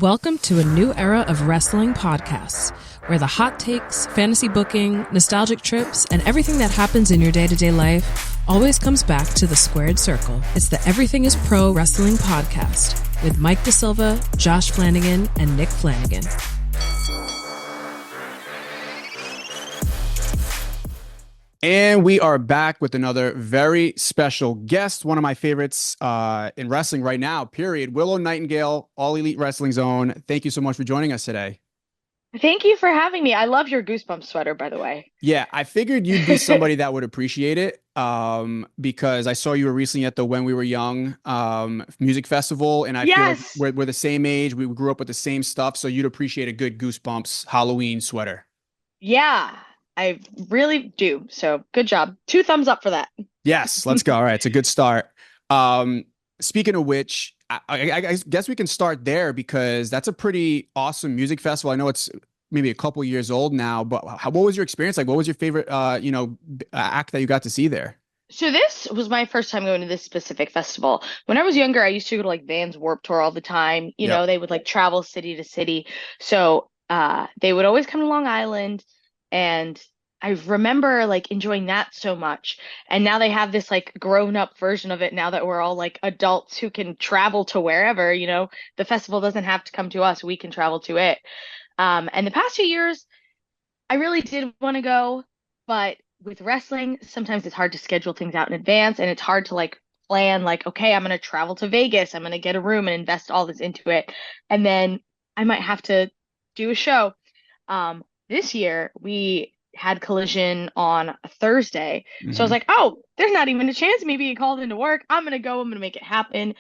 Welcome to a new era of wrestling podcasts, where the hot takes, fantasy booking, nostalgic trips, and everything that happens in your day-to-day life always comes back to the squared circle. It's the Everything is Pro Wrestling podcast with Mike DeSilva, Josh Flanagan, and Nick Flanagan. And we are back with another very special guest, one of my favorites in wrestling right now, period. Willow Nightingale, All Elite Wrestling Zone. Thank you so much for joining us today. Thank you for having me. I love your Goosebumps sweater, by the way. Yeah, I figured you'd be somebody that would appreciate it because I saw you were recently at the When We Were Young music festival, and I feel like we're the same age. We grew up with the same stuff, so you'd appreciate a good Goosebumps Halloween sweater. Yeah, I really do. So good job. 2 thumbs up for that. Yes, let's go. All right, it's a good start. Speaking of which, I guess we can start there because that's a pretty awesome music festival. I know it's maybe a couple years old now, but what was your experience like? What was your favorite, act that you got to see there? So this was my first time going to this specific festival. When I was younger, I used to go to like Vans Warped Tour all the time. Yep. They would like travel city to city. So they would always come to Long Island, and I remember like enjoying that so much. And now they have this like grown up version of it now that we're all like adults who can travel to wherever, the festival doesn't have to come to us. We can travel to it. And the past 2 years, I really did want to go, but with wrestling, sometimes it's hard to schedule things out in advance, and it's hard to like plan like, okay, I'm going to travel to Vegas. I'm going to get a room and invest all this into it. And then I might have to do a show. This year we had Collision on a Thursday. So I was like, oh, there's not even a chance of me being called into work. I'm going to go. I'm going to make it happen.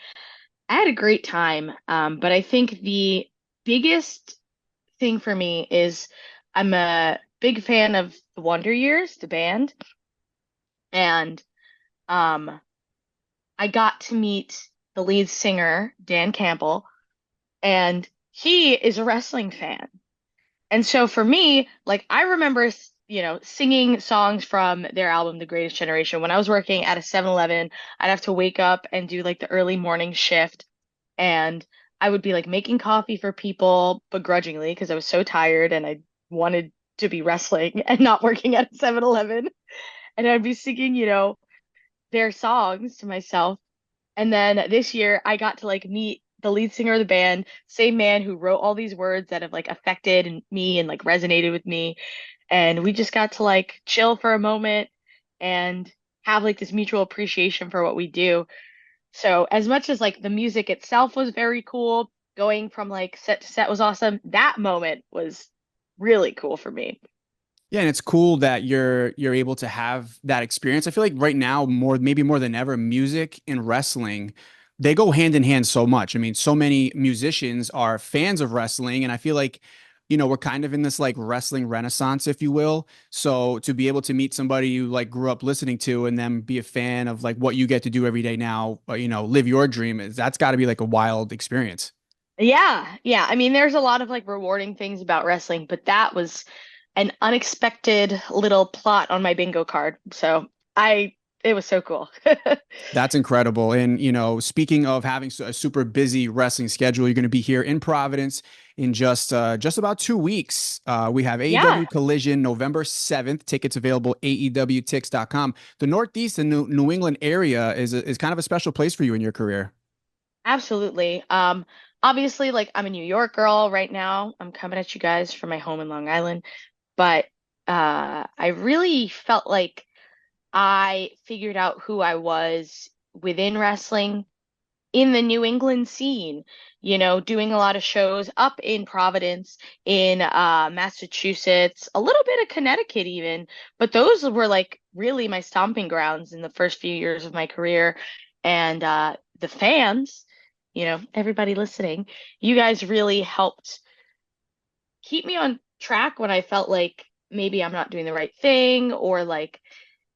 I had a great time. But I think the biggest thing for me is I'm a big fan of the Wonder Years, the band. And I got to meet the lead singer, Dan Campbell, and he is a wrestling fan. And so for me, like I remember, singing songs from their album, The Greatest Generation. When I was working at a 7-Eleven, I'd have to wake up and do like the early morning shift. And I would be like making coffee for people begrudgingly because I was so tired and I wanted to be wrestling and not working at a 7-Eleven. And I'd be singing, their songs to myself. And then this year I got to like meet the lead singer of the band, same man who wrote all these words that have like affected me and like resonated with me. And we just got to like chill for a moment and have like this mutual appreciation for what we do. So as much as like the music itself was very cool, going from like set to set was awesome, that moment was really cool for me. Yeah, and it's cool that you're able to have that experience. I feel like right now, maybe more than ever, music and wrestling, they go hand in hand so much. I mean, so many musicians are fans of wrestling, and I feel like, we're kind of in this like wrestling renaissance, if you will. So to be able to meet somebody you like grew up listening to and then be a fan of like what you get to do every day now, live your dream, that's got to be like a wild experience. Yeah, yeah. I mean, there's a lot of like rewarding things about wrestling, but that was an unexpected little plot on my bingo card. So it was so cool. That's incredible. And, speaking of having a super busy wrestling schedule, you're going to be here in Providence in just about 2 weeks. We have AEW Yeah, Collision November 7th. Tickets available, AEWTix.com. The Northeast and New England area is kind of a special place for you in your career. absolutely. Obviously, like I'm a New York girl right now. I'm coming at you guys from my home in Long Island, but I really felt like I figured out who I was within wrestling in the New England scene, doing a lot of shows up in Providence, in Massachusetts, a little bit of Connecticut even, but those were like really my stomping grounds in the first few years of my career. And the fans, everybody listening, you guys really helped keep me on track when I felt like maybe I'm not doing the right thing, or like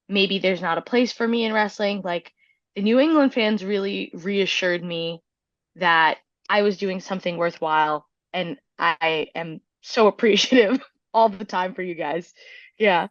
maybe there's not a place for me in wrestling. Like the New England fans really reassured me that I was doing something worthwhile, and I am so appreciative all the time for you guys. Yeah.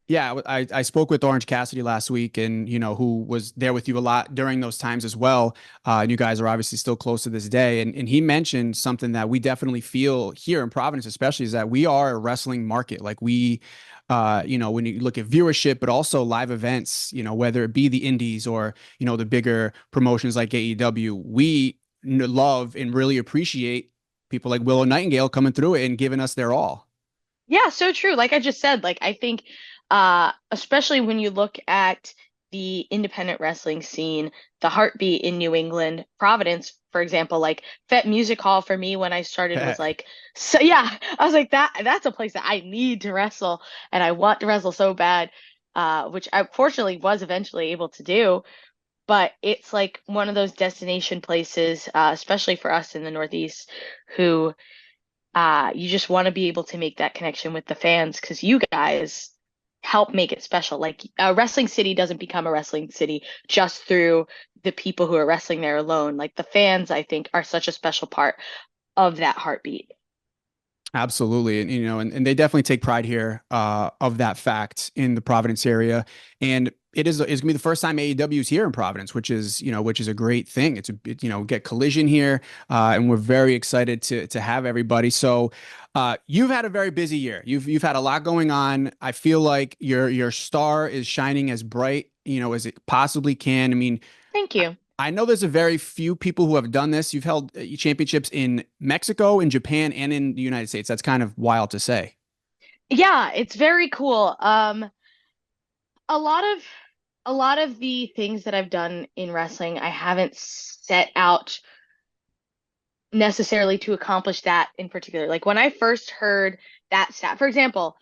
Yeah, I spoke with Orange Cassidy last week, and who was there with you a lot during those times as well. And you guys are obviously still close to this day, and he mentioned something that we definitely feel here in Providence, especially, is that we are a wrestling market. Like when you look at viewership, but also live events, whether it be the indies or the bigger promotions like AEW, we love and really appreciate people like Willow Nightingale coming through it and giving us their all. Yeah, so true. Like I just said, like I think especially when you look at the independent wrestling scene, the heartbeat in New England, Providence, for example, like Fet Music Hall for me when I started was like so yeah, I was like that's a place that I need to wrestle and I want to wrestle so bad. Which I fortunately was eventually able to do, but it's like one of those destination places, especially for us in the Northeast, who you just want to be able to make that connection with the fans because you guys help make it special. Like a wrestling city doesn't become a wrestling city just through the people who are wrestling there alone. Like the fans, I think, are such a special part of that heartbeat. Absolutely. And they definitely take pride here of that fact in the Providence area. And it's gonna be the first time AEW is here in Providence, which is a great thing. Get Collision here, and we're very excited to have everybody. So you've had a very busy year. You've had a lot going on. I feel like your star is shining as bright, as it possibly can. I mean, Thank you. I know there's a very few people who have done this. You've held championships in Mexico, in Japan, and in the United States. That's kind of wild to say. Yeah, it's very cool. A lot of a lot of the things that I've done in wrestling, I haven't set out necessarily to accomplish that in particular. Like when I first heard that stat, for example,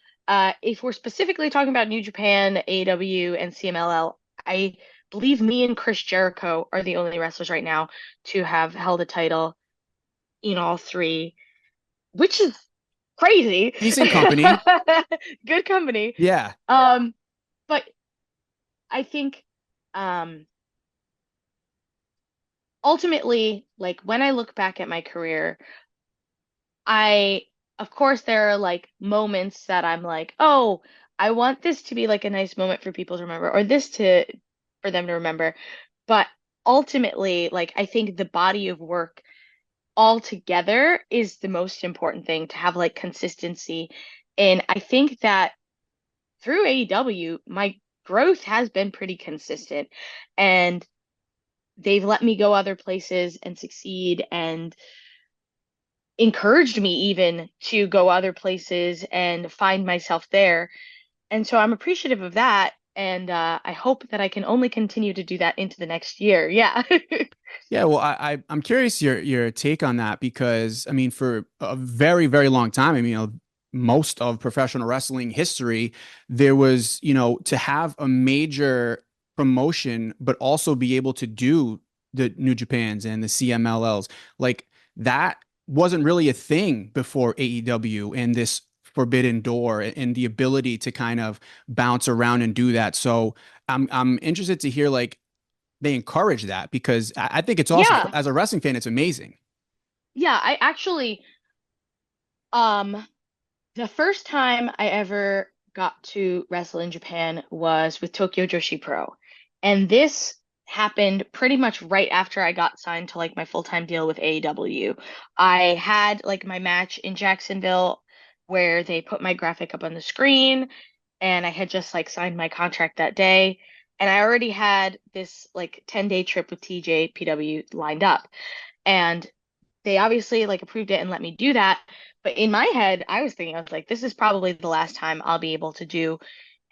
if we're specifically talking about New Japan, AEW, and CMLL, I believe me and Chris Jericho are the only wrestlers right now to have held a title in all three, which is crazy. Decent company. Good company. Yeah. But I think um ultimately, like when I look back at my career, I, of course, there are like moments that I'm like, oh, I want this to be like a nice moment for people to remember, or this to for them to remember. But ultimately, like I think the body of work all together is the most important thing to have like consistency. And I think that through AEW, my growth has been pretty consistent, and they've let me go other places and succeed and encouraged me even to go other places and find myself there. And so I'm appreciative of that. And I hope that I can only continue to do that into the next year. Yeah. Yeah, well, I'm curious your take on that because I mean, for a very, very long time, I mean, most of professional wrestling history, there was, to have a major promotion, but also be able to do the New Japans and the CMLLs, like that wasn't really a thing before AEW and this Forbidden Door and the ability to kind of bounce around and do that. So I'm interested to hear like they encourage that because I think it's also Yeah. as a wrestling fan, it's amazing. Yeah. I actually, um, the first time I ever got to wrestle in Japan was with Tokyo Joshi Pro. And this happened pretty much right after I got signed to like my full-time deal with AEW. I had like my match in Jacksonville where they put my graphic up on the screen and I had just like signed my contract that day. And I already had this like 10-day trip with TJPW lined up. And they obviously like approved it and let me do that. But in my head, I was thinking, I was like, this is probably the last time I'll be able to do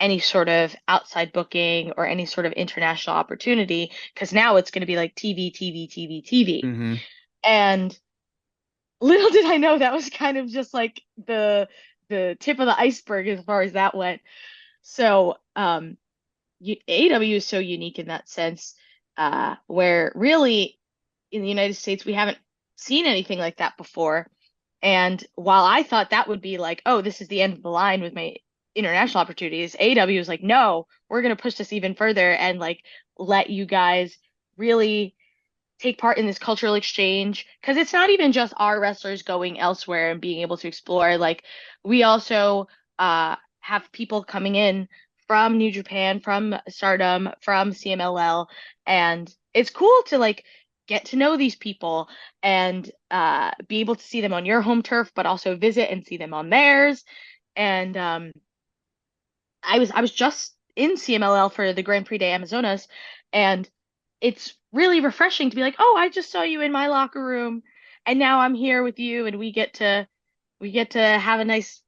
any sort of outside booking or any sort of international opportunity because now it's going to be like TV, TV, TV, TV. Hmm. And little did I know that was kind of just like the tip of the iceberg as far as that went. So, AEW is so unique in that sense, where really in the United States we haven't seen anything like that before. And while I thought that would be like, oh, this is the end of the line with my international opportunities, AEW was like, no, we're going to push this even further and like let you guys really take part in this cultural exchange. Because it's not even just our wrestlers going elsewhere and being able to explore. Like, we also have people coming in from New Japan, from Stardom, from CMLL, and it's cool to like get to know these people and be able to see them on your home turf, but also visit and see them on theirs. And I was just in CMLL for the Grand Prix de Amazonas, and it's really refreshing to be like, oh, I just saw you in my locker room, and now I'm here with you, and we get to have a nice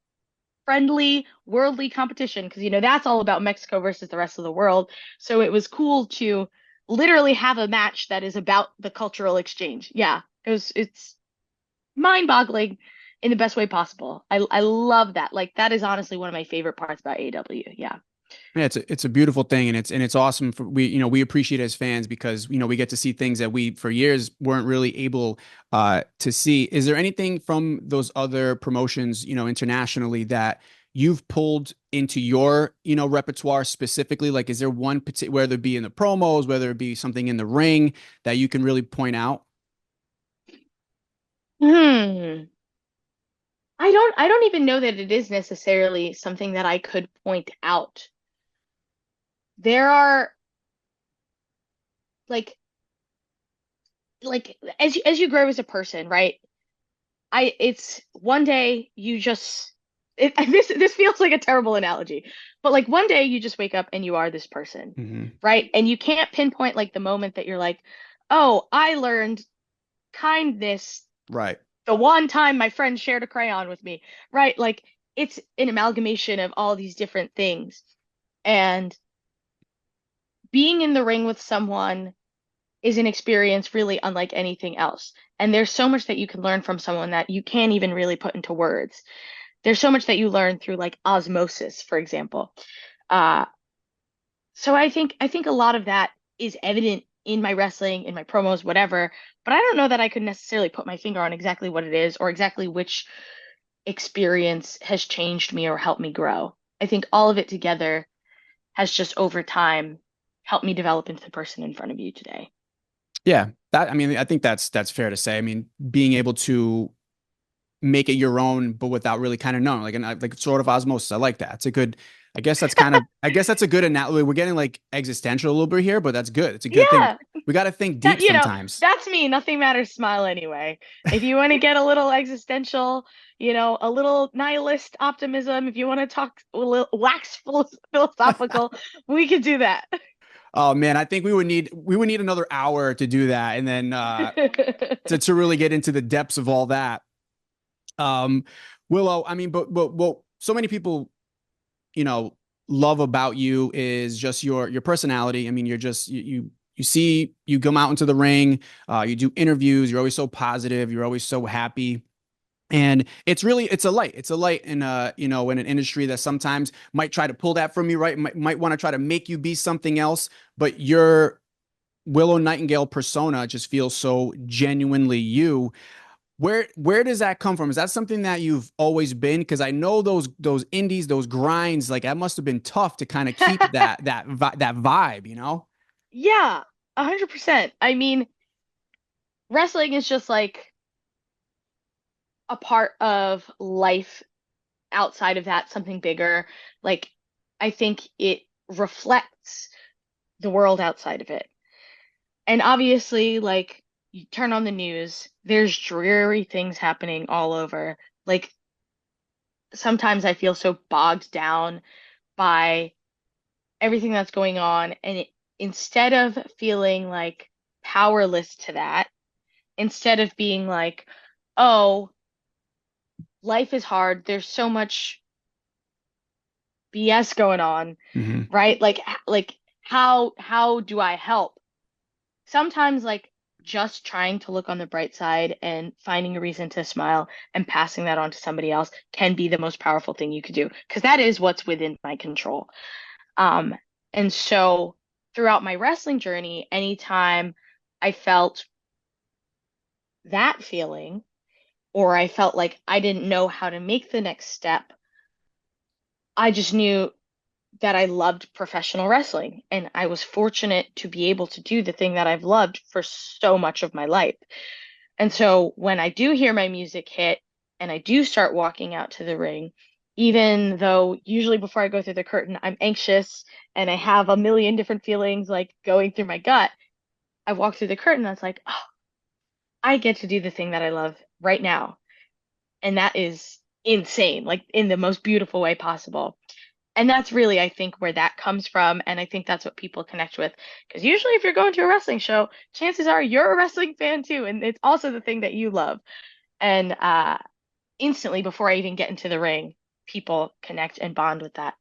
friendly worldly competition because that's all about Mexico versus the rest of the world. So it was cool to literally have a match that is about the cultural exchange. Yeah, it's mind-boggling in the best way possible. I love that. Like that is honestly one of my favorite parts about AEW. Yeah. Yeah, it's a beautiful thing, and it's awesome for we appreciate it as fans because we get to see things that we for years weren't really able to see. Is there anything from those other promotions internationally that you've pulled into your repertoire specifically? Like, is there one particular, whether it be in the promos, whether it be something in the ring that you can really point out? Hmm. I don't even know that it is necessarily something that I could point out. There are like as you grow as a person, right? It's one day you just this feels like a terrible analogy, but like one day you just wake up and you are this person, Hmm. right? And you can't pinpoint like the moment that you're like, "Oh, I learned kindness Right. the one time my friend shared a crayon with me." Right? Like it's an amalgamation of all these different things. And being in the ring with someone is an experience really unlike anything else. And there's so much that you can learn from someone that you can't even really put into words. There's so much that you learn through like osmosis, for example. Uh, so I think a lot of that is evident in my wrestling, in my promos, whatever. But I don't know that I could necessarily put my finger on exactly what it is or exactly which experience has changed me or helped me grow. I think all of it together has just over time helped me develop into the person in front of you today. Yeah, I mean, I think that's fair to say. I mean, being able to make it your own, but without really kind of knowing, like, like sort of osmosis. I like that. It's a good. I guess that's a good analogy. We're getting like existential a little bit here, but that's good. It's a good thing. Yeah, We got to think that deep sometimes. that's me. Nothing matters. Smile anyway. If you want to get a little existential, a little nihilist optimism. If you want to talk a little philosophical, we could do that. Oh man, I think we would need another hour to do that, and then to really get into the depths of all that. Um, Willow, I mean, but what so many people you know love about you is just your personality. I mean, you're just you see you come out into the ring, you do interviews, you're always so positive, you're always so happy. And it's a light in in an industry that sometimes might try to pull that from you, right? Might want to try to make you be something else, but your Willow Nightingale persona just feels so genuinely you. Where does that come from? Is that something that you've always been? Because I know those indies, those grinds, like that must have been tough to kind of keep that vibe, you know? Yeah, 100%. I mean, wrestling is just like a part of life outside of that, something bigger. Like, I think it reflects the world outside of it. And obviously, like, you turn on the news, there's dreary things happening all over. Like, sometimes I feel so bogged down by everything that's going on. And instead of feeling like powerless to that, instead of being like, oh, life is hard, there's so much BS going on, Hmm. right? Like how do I help? Sometimes like just trying to look on the bright side and finding a reason to smile and passing that on to somebody else can be the most powerful thing you could do because that is what's within my control. Um, and so throughout my wrestling journey, anytime I felt that feeling or I felt like I didn't know how to make the next step, I just knew that I loved professional wrestling and I was fortunate to be able to do the thing that I've loved for so much of my life. And so when I do hear my music hit and I do start walking out to the ring, even though usually before I go through the curtain, I'm anxious and I have a million different feelings like going through my gut. I walk through the curtain, and it's like, oh, I get to do the thing that I love right now. And that is insane, like in the most beautiful way possible. And that's really, I think, where that comes from. And I think that's what people connect with. Because usually, if you're going to a wrestling show, chances are you're a wrestling fan too. And it's also the thing that you love. And instantly, before I even get into the ring, people connect and bond with that.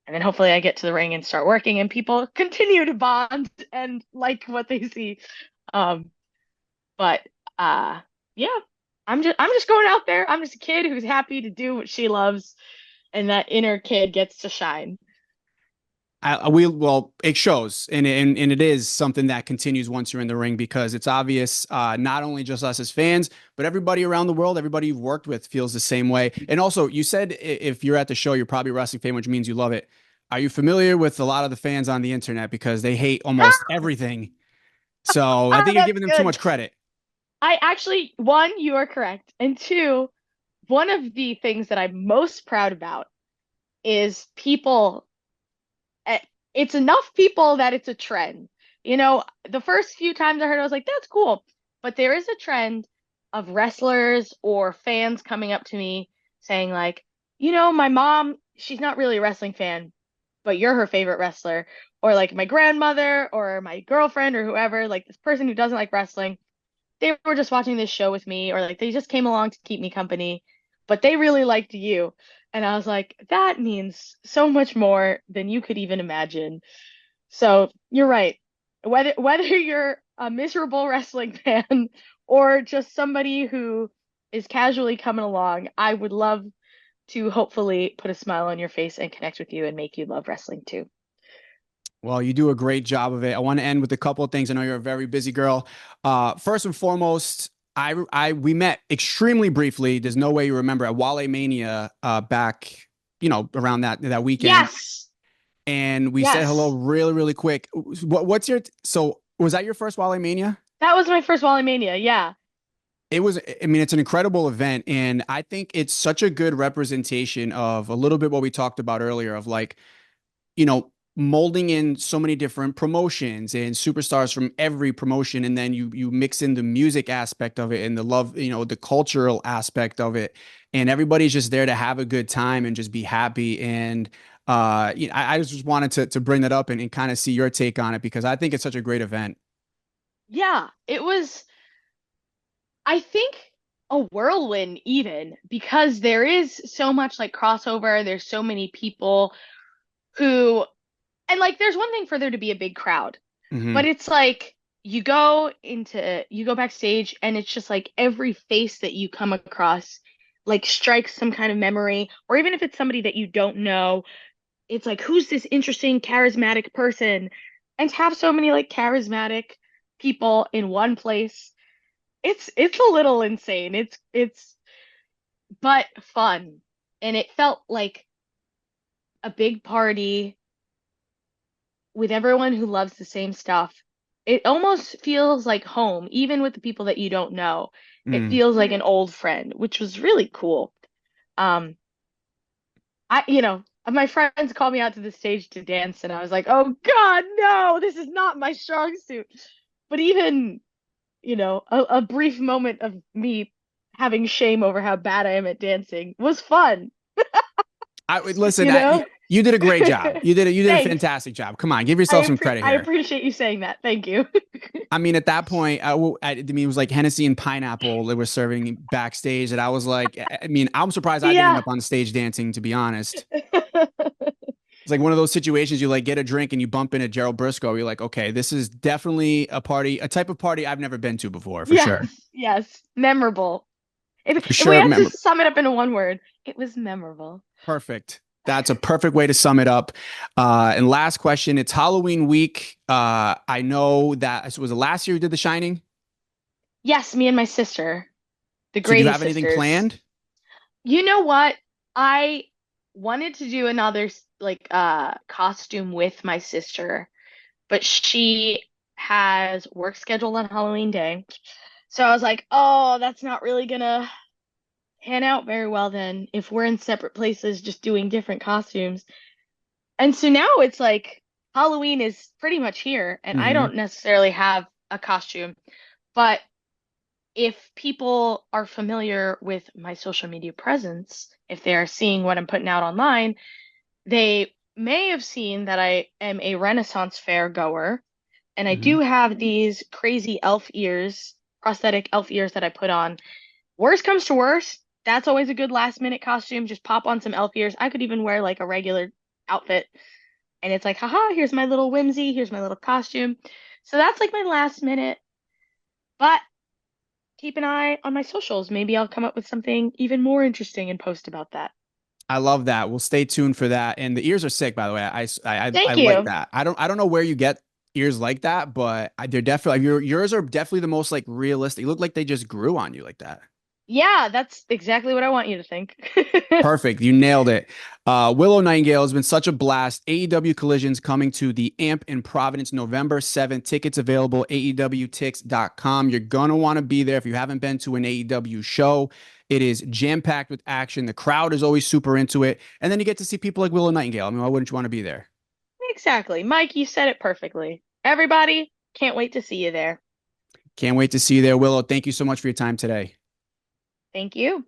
And then hopefully, I get to the ring and start working, and people continue to bond and like what they see. Um, but yeah, I'm just going out there. I'm just a kid who's happy to do what she loves, and that inner kid gets to shine. Well, it shows, and it is something that continues once you're in the ring because it's obvious, not only just us as fans, but everybody around the world, everybody you've worked with feels the same way. And also, you said if you're at the show, you're probably a wrestling fan, which means you love it. Are you familiar with a lot of the fans on the internet because they hate almost everything? So I think you're That's giving them too good. much credit. I actually, one, you are correct. And two, one of the things that I'm most proud about is people. eh, It's enough people that it's a trend. The first few times I heard, I was like, that's cool. But there is a trend of wrestlers or fans coming up to me saying, like, my mom, she's not really a wrestling fan, but you're her favorite wrestler. Or like my grandmother or my girlfriend or whoever, like this person who doesn't like wrestling, they were just watching this show with me, or like they just came along to keep me company, but they really liked you. And I was like, that means so much more than you could even imagine. So you're right. Whether you're a miserable wrestling fan or just somebody who is casually coming along, I would love to hopefully put a smile on your face and connect with you and make you love wrestling too. Well, you do a great job of it. I want to end with a couple of things. I know you're a very busy girl. First and foremost, we met extremely briefly. There's no way you remember at Wale Mania back, around that weekend, Yes. and we said hello Yes. really, really quick. So was that your first Wale Mania? That was my first Wally Mania. Yeah. It was, I mean, it's an incredible event. And I think it's such a good representation of a little bit what we talked about earlier of like, molding in so many different promotions and superstars from every promotion. And then you mix in the music aspect of it and the love, the cultural aspect of it. And everybody's just there to have a good time and just be happy. And I just wanted to bring that up and kind of see your take on it because I think it's such a great event. Yeah. It was, I think, a whirlwind even because there is so much like crossover. There's so many people who, and like, there's one thing for there to be a big crowd, but Hmm. it's like you go backstage and it's just like every face that you come across like strikes some kind of memory, or even if it's somebody that you don't know, it's like, who's this interesting, charismatic person? And to have so many like charismatic people in one place, it's a little insane. It's but fun. And it felt like a big party with everyone who loves the same stuff. It almost feels like home, even with the people that you don't know. It Mm. feels like an old friend, which was really cool. Um, my friends called me out to the stage to dance, and I was like, oh God, no, this is not my strong suit. But even, a brief moment of me having shame over how bad I am at dancing was fun, Listen. you know? You did a great job. You did a Thanks. fantastic job. Come on, give yourself some credit I here. appreciate you saying that. Thank you. I mean, at that point, I mean, it was like Hennessy and pineapple they were serving backstage, and I was like, I mean, I'm surprised I didn't end Yeah. up on stage dancing, to be honest. It's like one of those situations you like get a drink and you bump into Gerald Briscoe. You're like, okay, this is definitely a type of party I've never been to before, for Yes, sure. yes. Memorable. For If we sure. had to Remember, sum it up in one word, it was memorable. perfect. That's a perfect way to sum it up. And last question, it's Halloween week. I know that so was it last year you did The Shining? Yes, me and my sister, the So do you Grady have anything sisters. planned? You know what? I wanted to do another like costume with my sister, but she has work scheduled on Halloween day. So I was like, "Oh, that's not really gonna pan out very well then if we're in separate places just doing different costumes. And so now it's like Halloween is pretty much here, and I Hmm. don't necessarily have a costume, but if people are familiar with my social media presence, if they are seeing what I'm putting out online, they may have seen that I am a Renaissance fair goer, and I Hmm. do have these crazy elf ears, prosthetic elf ears that I put on. Worst comes to worst, that's always a good last minute costume. Just pop on some elf ears. I could even wear like a regular outfit, and it's like, haha, here's my little whimsy, here's my little costume. So that's like my last minute, but keep an eye on my socials. Maybe I'll come up with something even more interesting and post about that. I love that. We'll stay tuned for that. And the ears are sick, by the way. I Thank like you. that. I don't know where you get ears like that, but they're definitely yours are definitely the most like realistic. You look like they just grew on you like that. Yeah, that's exactly what I want you to think. Perfect. You nailed it. Willow Nightingale has been such a blast. AEW Collisions coming to the AMP in Providence November 7th. Tickets available, aewtix.com. You're going to want to be there if you haven't been to an AEW show. It is jam packed with action. The crowd is always super into it. And then you get to see people like Willow Nightingale. I mean, why wouldn't you want to be there? Exactly. Mike, you said it perfectly. Everybody, can't wait to see you there. Can't wait to see you there, Willow. Thank you so much for your time today. Thank you.